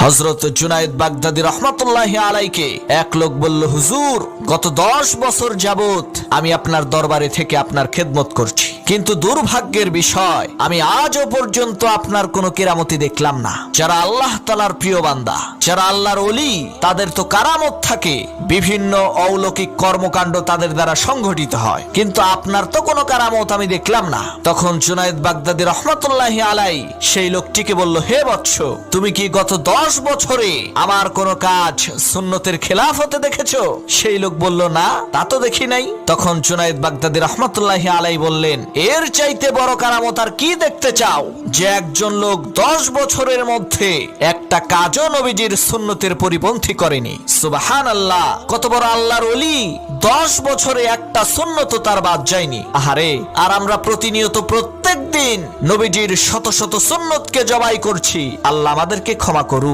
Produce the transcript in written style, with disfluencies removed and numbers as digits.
হযরত Junaid Baghdadi রাহমাতুল্লাহি আলাইকে এক লোক বলল, হুজুর, গত 10 বছর যাবত আমি আপনার দরবারে থেকে আপনার খেদমত করছি, কিন্তু দুর্ভাগ্যের বিষয় আমি আজও পর্যন্ত আপনার কোনো কেরামতি দেখলাম না। যারা আল্লাহ তাআলার প্রিয় বান্দা, যারা আল্লাহর ওলি, তাদের তো কারামত থাকে, বিভিন্ন অলৌকিক কর্মকাণ্ড তাদের দ্বারা সংঘটিত হয়, কিন্তু আপনার তো কোনো কারামত আমি দেখলাম না। তখন জুনায়েদ বাগদাদী রাহমাতুল্লাহি আলাই সেই লোকটিকে বলল, হে বৎস, তুমি কি গত 10 বছরে আমার কোনো কাজ সুন্নতের খেলাফ হতে দেখেছো? সেই লোক বলল, না, তা তো দেখি নাই। তখন জুনায়েদ বাগদাদী রাহমাতুল্লাহি আলাই বললেন, এর চাইতে বড় কারামত আর কি দেখতে চাও, যে একজন লোক 10 বছরের মধ্যে একটা কাজও নবীজির সুন্নতের পরিপন্থী করেনি। সুবহানাল্লাহ, কত বড় আল্লাহর ওলি, 10 বছরে একটা সুন্নত তার বাদ যায়নি। আহারে, আর আমরা প্রতিনিয়ত প্রত্যেক দিন নবীজির শত শত সুন্নতকে জবাই করছি। আল্লাহ আমাদেরকে ক্ষমা করুন।